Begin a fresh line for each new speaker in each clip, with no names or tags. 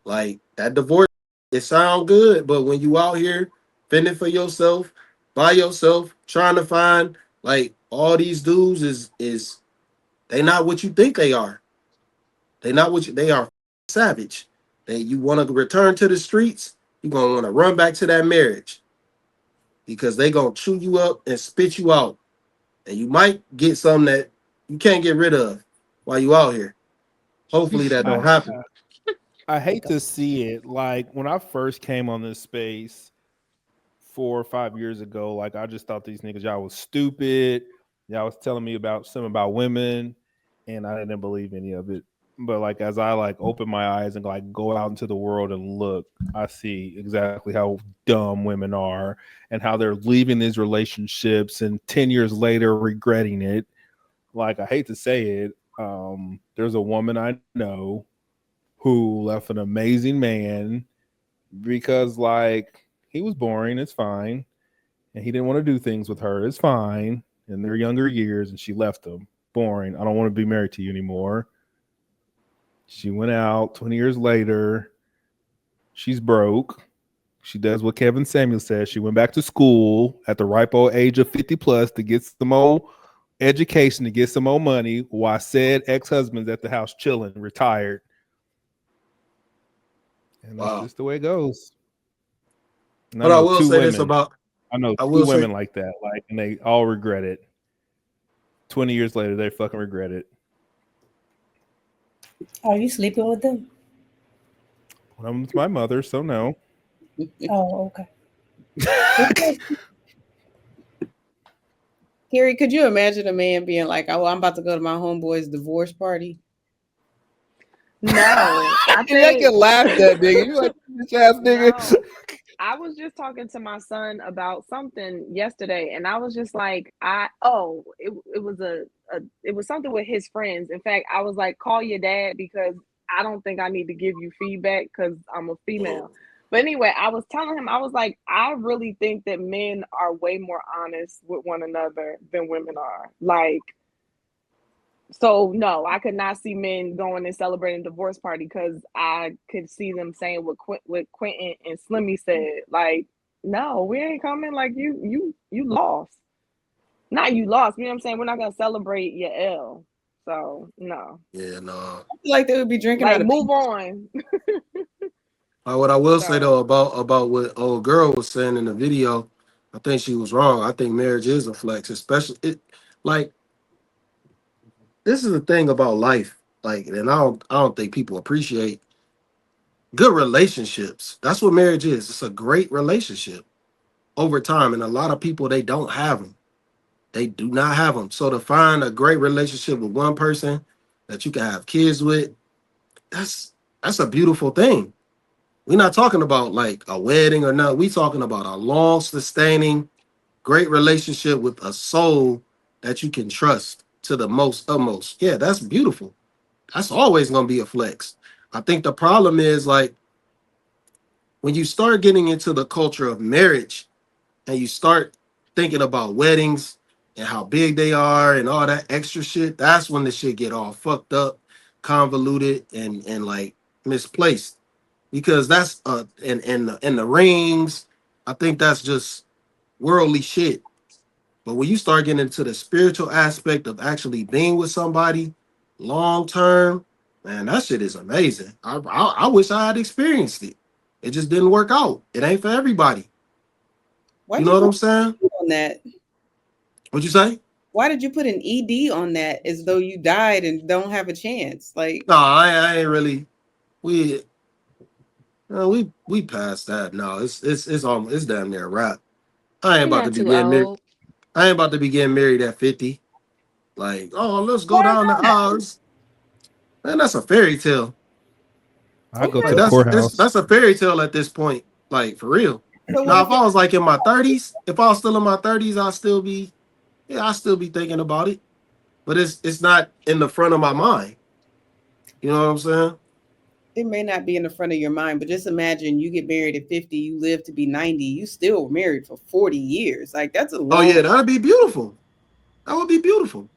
Like that divorce, it sound good, but when you out here fending for yourself, by yourself, trying to find like all these dudes is they not what you think they are. They not what you, they are savage. They you want to return to the streets, you gonna want to run back to that marriage because they gonna chew you up and spit you out, and you might get some that you can't get rid of while you out here. Hopefully that
I
don't happen.
I hate to see it. Like when I first came on this space 4 or 5 years ago, like I just thought these niggas y'all was stupid. Y'all was telling me about something about women, and I didn't believe any of it. But like as I like open my eyes and like go out into the world and look, I see exactly how dumb women are and how they're leaving these relationships and 10 years later regretting it. Like I hate to say it, there's a woman I know who left an amazing man because like he was boring. It's fine, and he didn't want to do things with her. It's fine. In their younger years, and she left him. Boring. I don't want to be married to you anymore. She went out 20 years later. She's broke. She does what Kevin Samuel says. She went back to school at the ripe old age of 50 plus to get some old education, to get some more money, while said ex-husband's at the house chilling, retired. And that's
Wow.
just the way it goes. And I
But I
know
will
two
say this
women.
about
I know
I
two
will say
women like that. Like, and they all regret it. 20 years later, they fucking regret it.
Are you sleeping with them?
One of them's my mother, so no.
Oh, okay.
Carrie, could you imagine a man being like, "Oh, I'm about to go to my homeboy's divorce party"?
No, I
And I
think
can laugh at that nigga. You like bitch ass nigga.
no. I was just talking to my son about something yesterday, and I was just like, it was it was something with his friends. In fact, I was like, call your dad because I don't think I need to give you feedback because I'm a female. But anyway, I was telling him, I was like, I really think that men are way more honest with one another than women are. Like, so no, I could not see men going and celebrating a divorce party because I could see them saying what Quentin and Slimmy said. Like, no, we ain't coming. Like you lost. Not you lost. You know what I'm saying? We're not gonna celebrate your L. So no.
yeah, no.
I feel like they would be drinking
Like
out of
move
peaches.
on.
What I will say
So
though about what old girl was saying in the video, I think she was wrong. I think marriage is a flex, especially it like this is the thing about life. Like, and I don't think people appreciate good relationships. That's what marriage is. It's a great relationship over time, and a lot of people they don't have them. They do not have them. So to find a great relationship with one person that you can have kids with, that's that's a beautiful thing. We're not talking about like a wedding or not. We talking about a long sustaining great relationship with a soul that you can trust to the most utmost. Yeah, that's beautiful. That's always gonna be a flex. I think the problem is like when you start getting into the culture of marriage and you start thinking about weddings and how big they are and all that extra shit, that's when the shit get all fucked up, convoluted, and like misplaced. Because that's and the rings, I think that's just worldly shit. But when you start getting into the spiritual aspect of actually being with somebody long term, man, that shit is amazing. I wish I had experienced it. It just didn't work out. It ain't for everybody. You
Why'd
know
you
what
put
I'm saying?
an ED on that?
What you say?
Why did you put an ED on that as though you died and don't have a chance? Like,
No, I ain't really. We we passed that. No, it's almost it's damn near a wrap. I ain't
You're
about to
not
be
too
getting married.
old.
I ain't about to be getting married at 50. Like, oh, let's go
why
down the
not?
aisles. Man, that's a fairy tale.
I go to
Like
the
Okay.
courthouse.
that's a fairy tale at this point. Like for real.
So what
Now,
if
if I was like in my 30s, if I was still in my 30s, I'd still be yeah, I'd still be thinking about it. But it's not in the front of my mind. You know what I'm saying?
it may not be in the front of your mind, but just imagine you get married at 50, you live to be 90, you still married for 40 years. Like that's a
Oh
long
yeah, that'd be beautiful. That would be beautiful.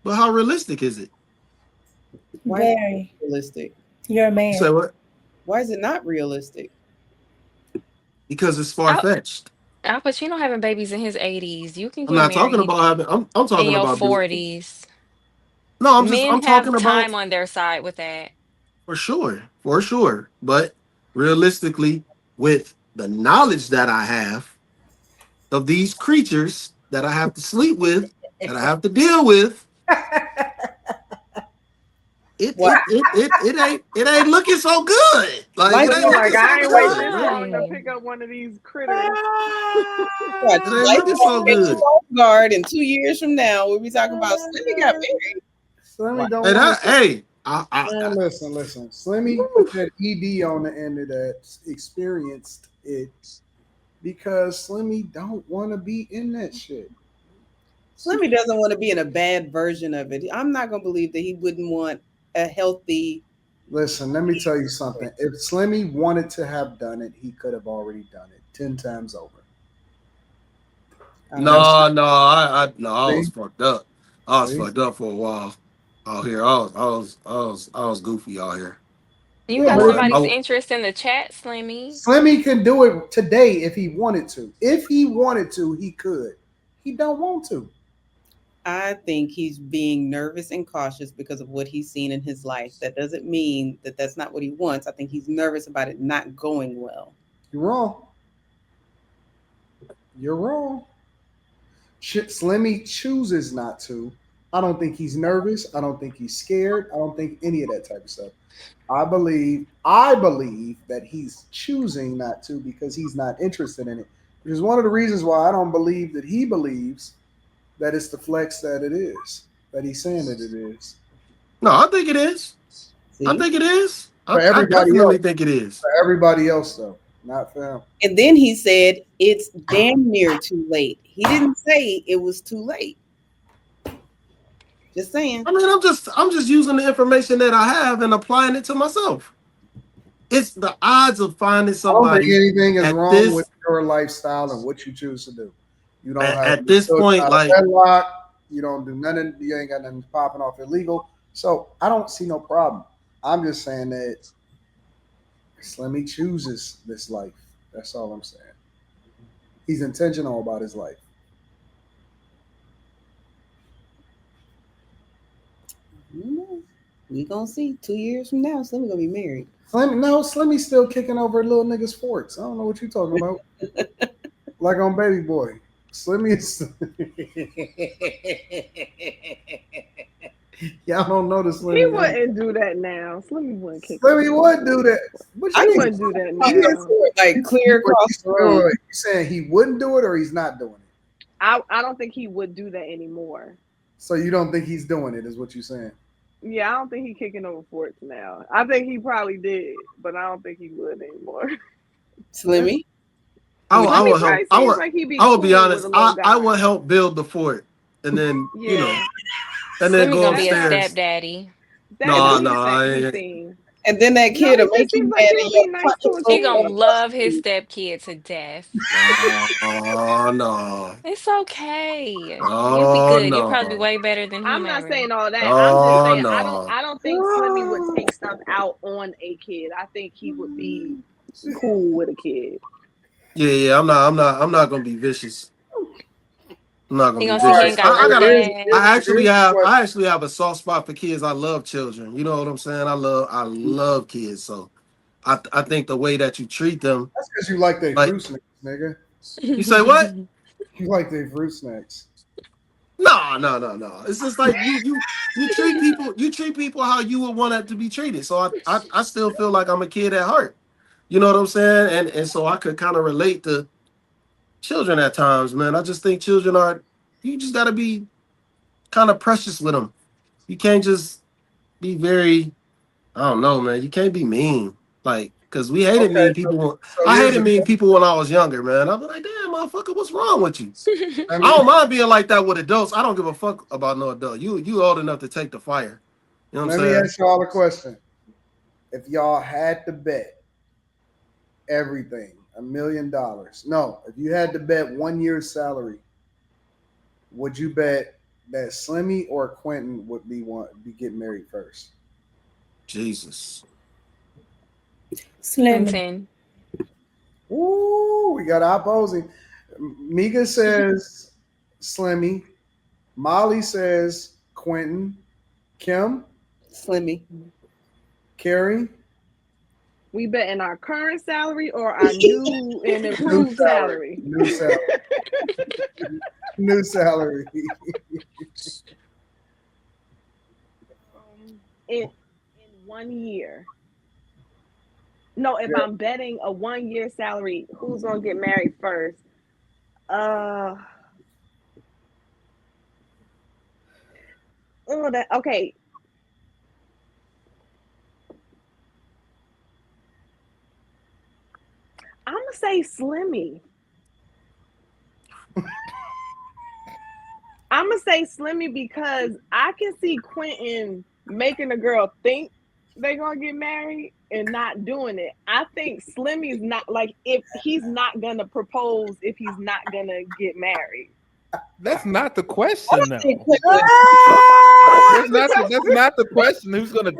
But how realistic is it?
why is it
Very.
realistic?
You're a
You say
man.
what?
Why is it not realistic?
because it's far fetched.
Al Pacino having babies in his 80s. You can
I'm
get
not talking
married
about having. I'm
in
talking
your
about doing.
40s.
No, I'm
Men
talking
have
about
time on their side with that.
for sure. But realistically, with the knowledge that I have of these creatures that I have to sleep with, that I have to deal with, it
Wow.
it it it, it ain't looking so good. Like it
Life
ain't
Looking
looking
like
so
I ain't wait
good.
this long to
Why?
pick up one of these critters.
It
Watch,
ain't
life
looking
gonna
so
catch you
good.
off guard, and 2 years from now, we'll be talking about Slimmy got married.
Slimmy
Wow.
don't
And
want to.
hey,
Man, listen. Slimmy
woo.
put that ED on the end of that. Experienced it because Slimmy don't want to be in that shit.
Slimmy doesn't want to be in a bad version of it. I'm not gonna believe that he wouldn't want a healthy.
Listen, let me tell you something. If Slimmy wanted to have done it, he could have already done it 10 times over.
I don't know.
That's
I was
see,
fucked up. I was
see.
fucked up for a while out here. I was goofy out here.
You
Yeah,
I
got
but if
was.
he
somebody's interest in the chat, Slimmy.
Slimmy can do it today if he wanted to. If he wanted to, he could. He don't want to.
I think he's being nervous and cautious because of what he's seen in his life. That doesn't mean that that's not what he wants. I think he's nervous about it not going well.
You're wrong. You're wrong. Shit, Slimmy chooses not to. I don't think he's nervous. I don't think he's scared. I don't think any of that type of stuff. I believe that he's choosing not to because he's not interested in it. Which is one of the reasons why I don't believe that he believes that it's the flex that it is, that he's saying that it is.
No, I think it is. I
See?
think it is.
For
I
everybody
definitely
else,
think it is.
for everybody else though, not for him.
And then he said it's damn near too late. He didn't say it was too late. Just saying.
I mean, I'm just using the information that I have and applying it to myself. It's the odds of finding
I don't think
somebody
anything is
at
wrong with
this
your lifestyle and what you choose to do. You don't have
at
your
this
children
point,
out of
like
wedlock. You don't do nothing. You ain't got nothing popping off illegal. So I don't see no problem. I'm just saying that Slimmy chooses this life. That's all I'm saying. He's intentional about his life.
We gonna see 2 years from now. Slimmy gonna be married.
Slimmy's still kicking over little niggas' forts. I don't know what you're talking about. Like on Baby Boy. Slimmy is. Y'all don't know the
He
Slimmy.
wouldn't do that now. Slimmy wouldn't kick.
Slimmy would do that. What
I
you
He
mean?
wouldn't do that
I'm here
now.
for it, like clear across the room.
You saying he wouldn't do it or he's not doing it?
I don't think he would do that anymore.
So you don't think he's doing it, is what you're saying?
Yeah, I don't think he's kicking over forts now. I think he probably did, but I don't think he would anymore.
Slimmy.
I
Slimmy
would help.
probably seems like he'd be
I would
cool
be honest.
with a little
I
guy.
would help build the fort, and then
Yeah,
and then
Slimmy
go
gonna be a
upstairs.
stepdaddy.
that
No,
do
no,
seem.
And then that
No,
kid
he
will make
just
you
seems
mad
like he
and
would be
you'll
nice
punch
to
his
a
He
little
gonna
kid.
love his stepkid to death.
no, no,
It's okay. You'll be
no,
good. You'll probably be
no,
way better than
I'm not
whomever.
saying all that. I'm just
no,
saying
no.
I don't think Slimmy would take stuff out on a kid. I think he would be cool with a kid.
Yeah. I'm not gonna be vicious. I'm not gonna
He
be
gonna say he
All right,
ain't
vicious.
so
got no dad.
here's
I actually have a soft spot for kids. I love children. You know what I'm saying? I love kids. So I think the way that you treat them,
that's because you like their
like
fruit snacks, nigga.
you say what?
You like their fruit snacks.
No. It's just like you treat people how you would want it to be treated. So I still feel like I'm a kid at heart. You know what I'm saying? And so I could kind of relate to children at times, man. I just think children are you just gotta be kind of precious with them. You can't just be very I don't know, man. You can't be mean. Like, cause we hated
Okay,
mean people.
so
I
here's
hated
the
mean people when I was younger, man. I'd be like, damn, motherfucker, what's wrong with you?
let
I
me
don't mind being like that with adults. I don't give a fuck about no adult. You old enough to take the fire. You know what I'm
let me
saying?
ask y'all a question. If y'all had to bet everything, $1 million. No, if you had to bet 1 year's salary, would you bet that Slimmy or Quentin would be getting married first?
Jesus.
Slimmy.
Quentin.
Ooh, we got opposing. Mika says Slimmy. Molly says Quentin. Kim,
Slimmy.
Carrie,
We bet in our current salary or our new and
new
improved
salary.
salary.
New salary. New salary.
In 1 year. No, if
Yeah.
I'm betting a 1 year salary, who's gonna get married first? Uh oh, that okay. I'm gonna say Slimmy. I'm gonna say Slimmy because I can see Quentin making a girl think they're gonna get married and not doing it. I think Slimmy's not like if he's not gonna propose if he's not gonna get married.
That's not the question, though.
Ah!
That's not the question. Who's gonna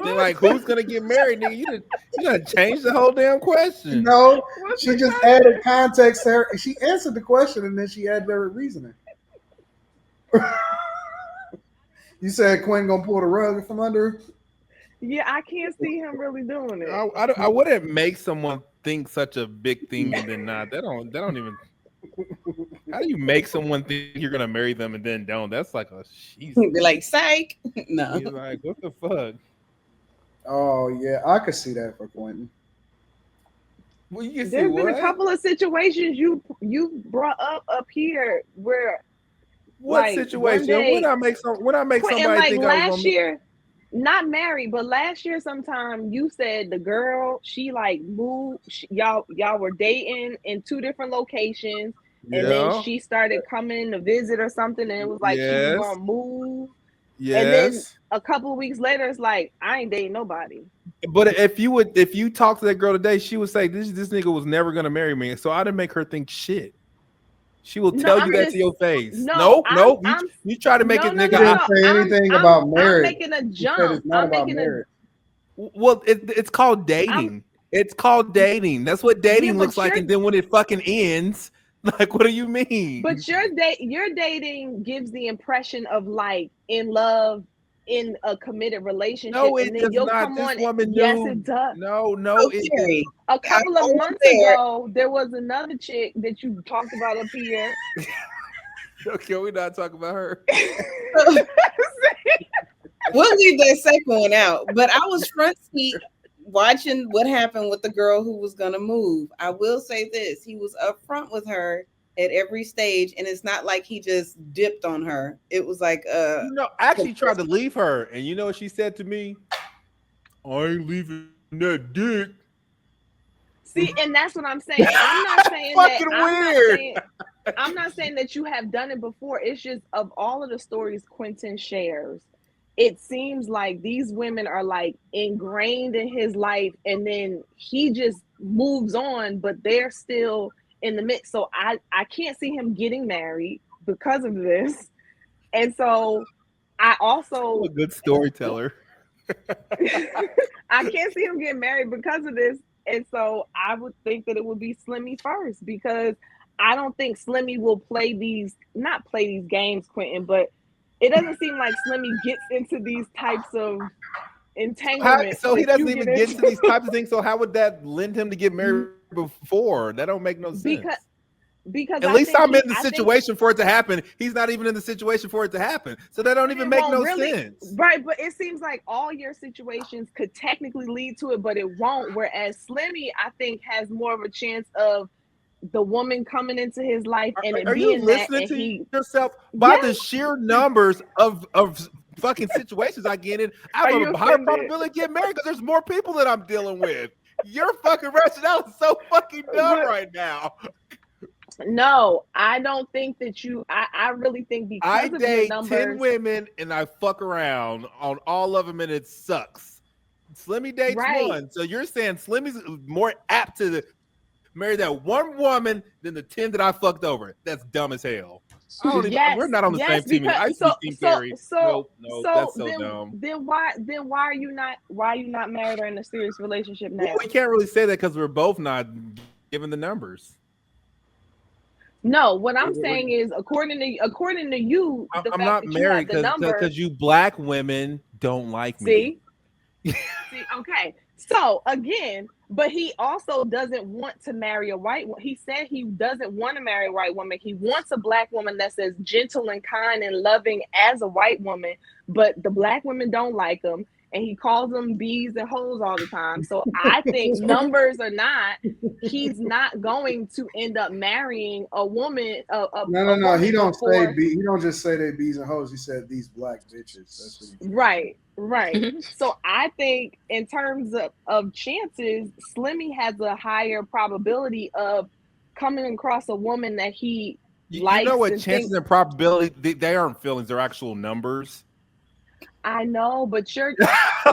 get married, nigga? You done changed the whole damn question.
No,
What's
she
the
just
question?
added context there. She answered the question and then she added her reasoning. You said Quinn gonna pull the rug from under her?
Yeah, I can't see him really doing it.
I wouldn't make someone think such a big thing and then not. They don't even. How do you make someone think you're gonna marry them and then don't? That's like a she's
Be like, psych. No.
like, what the fuck?
Oh yeah, I could see that for Quentin.
Well, you can see
There's been
what?
a couple of situations you brought up here where
What
like,
situation?
one day-
When I make
Quentin,
somebody
like
think I was
last
gonna
year, not married, but last year sometime you said the girl she like moved. Y'all were dating in two different locations, and then
Yeah.
she started coming to visit or something, and it was like she was
Yes.
gonna move.
Yes.
And then a couple of weeks later, it's like I ain't dating nobody.
But if you talk to that girl today, she would say this nigga was never gonna marry me. So I didn't make her think shit. She will
No,
tell you
I'm
that
just-
to your face.
no,
Nope.
I'm-
You try to make
no,
it,
no,
nigga.
no,
She
no,
didn't say anything about marriage.
I'm making a
She said
jump.
it's not
I'm
about
making
marriage.
Well, it's called dating. It's called dating. That's what dating
Yeah, but
looks like.
you're-
And then when it fucking ends, like, what do you mean?
But your dating gives the impression of like in love, in a committed relationship,
No, it
and then
does
you'll
not.
come
This
on.
woman
Yes,
knew.
it does.
No,
Carrie,
A couple
I
of
was
months
there.
ago, there was another chick that you talked about up here.
Can we not talk about her?
We'll leave that second one out. But I was front seat watching what happened with the girl who was gonna move. I will say this: he was upfront with her at every stage, and it's not like he just dipped on her. It was like,
I actually tried to leave her, and you know what she said to me? I ain't leaving that dick.
See, and that's what I'm saying. I'm not saying
Fucking
that.
weird.
I'm not saying that you have done it before. It's just of all of the stories Quentin shares, it seems like these women are like ingrained in his life, and then he just moves on, but they're still in the mix. So I can't see him getting married because of this, and so I also
A good storyteller.
I can't see him getting married because of this. And so I would think that it would be Slimmy first, because I don't think Slimmy will not play these games, Quentin, but it doesn't seem like Slimmy gets into these types of entanglements.
So he
that
doesn't
you
even get into these types of things. So how would that lend him to get married before? That don't make no sense.
Because
at least I'm in the situation for it to happen. He's not even in the situation for it to happen. So that don't even make no sense.
Right, but it seems like all your situations could technically lead to it, but it won't. Whereas Slimmy, I think, has more of a chance of the woman coming into his life and it
Are
being
you listening to yourself? By the sheer numbers of fucking situations I get in, I have a higher probability of getting married because there's more people that I'm dealing with. Your fucking rationale is so fucking dumb right now.
No, I don't think that you. I really think because
I
of
date
your numbers,
10 women and I fuck around on all of them and it sucks. Slimmy dates one, so you're saying Slimmy's more apt to marry that one woman than the 10 that I fucked over. That's dumb as hell. I don't even.
Yes,
We're not on the
yes,
same team. I
because
used to be Team Carrie. Nope, that's so
then
dumb.
why are you not married or in a serious relationship now?
Well, we can't really say that because we're both not given the numbers.
No, what I'm saying is according to you, the
I'm
fact
not
that
married
you have the number.
because you black women don't like me.
See, okay. So again, but he also doesn't want to marry a white woman. He said he doesn't want to marry a white woman. He wants a black woman that's as gentle and kind and loving as a white woman, but the black women don't like him. And he calls them bees and hoes all the time. So I think numbers or not, he's not going to end up marrying a woman.
No. He don't say he don't just say they bees and hoes. He said these black bitches. That's what he said.
Right. So I think in terms of chances, Slimmy has a higher probability of coming across a woman that he likes.
You know what? Chances and probability, they aren't feelings, they're actual numbers.
I know, but you're.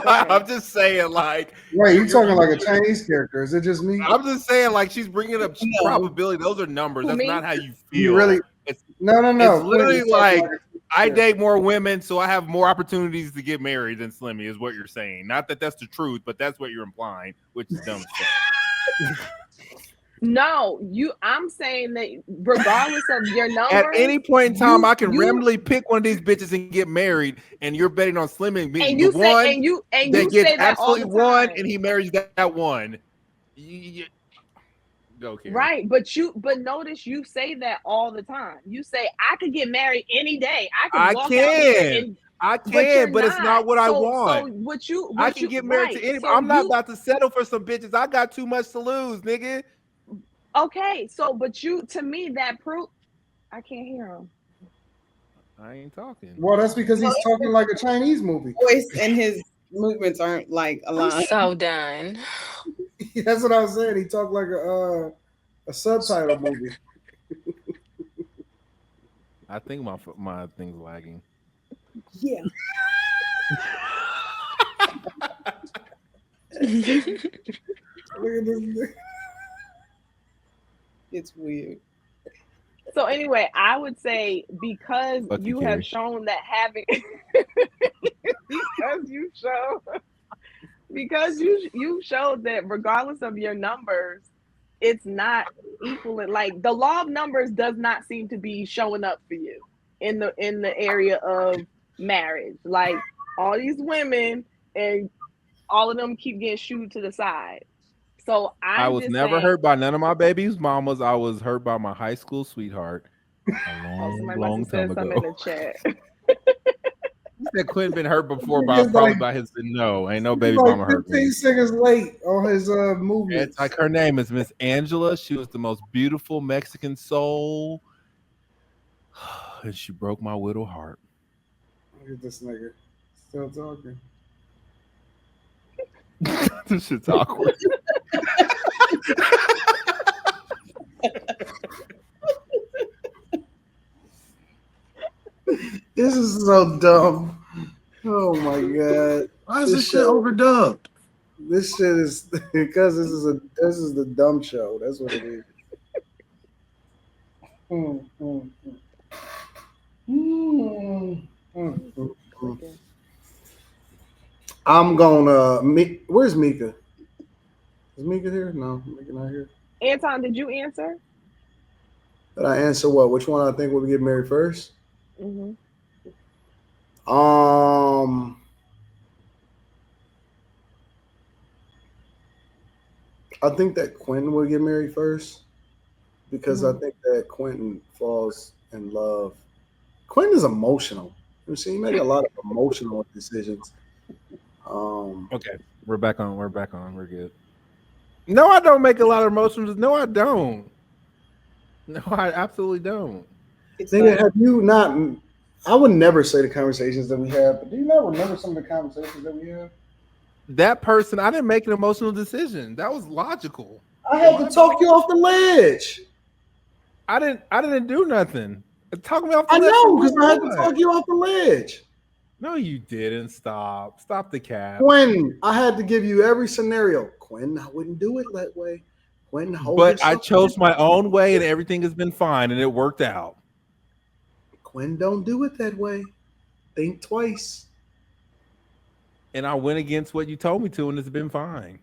I'm just saying, like.
Wait, you talking like a Chinese character? Is it just me?
I'm just saying, like, she's bringing up probability. Those are numbers. That's not how you feel.
You really? No.
It's literally like I date more women, so I have more opportunities to get married than Slimmy, is what you're saying. Not that that's the truth, but that's what you're implying, which is dumb as fuck.
No, I'm saying that regardless of your number,
at any point in time, I can randomly pick one of these bitches and get married, and you're betting on Slimmy being
and you
the
say,
one
and you
that
say
gets
that all
absolutely
the time.
one, and he marries that one. Go, Karen.
Right, but notice you say that all the time. You say I could get married any day. I can.
But it's not what I want.
So
I can get married to anybody. I'm not about to settle for some bitches. I got too much to lose, nigga.
Okay, so to me that proof. I can't hear him.
I ain't talking.
Well, that's because he's talking like a Chinese movie.
Voice and his movements aren't like aligned.
I'm so done.
That's what I was saying. He talked like a subtitle movie.
I think my thing's lagging.
Yeah.
Look at this.
It's weird.
So anyway, I would say because you have shown that having because you showed that regardless of your numbers, it's not equaling. Like the law of numbers does not seem to be showing up for you in the area of marriage. Like all these women and all of them keep getting shooed to the side. So I was
never hurt by none of my baby's mamas. I was hurt by my high school sweetheart a long time ago.
In the chat.
He said Quentin been hurt before by his no. Ain't no baby mama hurt me.
15 seconds late on his movie.
It's like her name is Miss Angela. She was the most beautiful Mexican soul. And she broke my little heart.
Look at this nigga. Still talking.
This shit's awkward.
This is so dumb. Oh my god.
Why is this shit overdubbed?
This shit is because this is the dumb show. That's what it is. I'm gonna. Where's Mika? Is Mika here? No, Mika not here.
Anton, did you answer?
Did I answer what? Which one I think will get married first?
Mm-hmm.
I think that Quentin will get married first because I think that Quentin falls in love. Quentin is emotional. You see, he made a lot of emotional decisions.
Okay, we're back on. We're good. No, I don't make a lot of emotions. No, I don't. No, I absolutely don't.
Have you not? I would never say the conversations that we have, but do you not remember some of the conversations that we have?
That person, I didn't make an emotional decision. That was logical.
I had to talk you off the ledge.
I didn't do nothing. Talk me off the
ledge. I know, because I had to
what?
talk you off the ledge.
No, you didn't. Stop the cap.
Quentin, I had to give you every scenario. Quentin, I wouldn't do it that way. Quentin,
but I chose my own way, and everything has been fine, and it worked out.
Quinn don't do it that way. Think twice.
And I went against what you told me to, and it's been fine.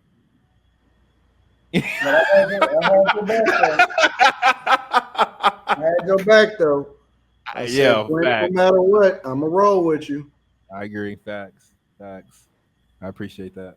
But I had your back though. I had your back though. I said, Quinn, no
facts.
matter what, I'm going to roll with you.
I agree. Facts. I appreciate that.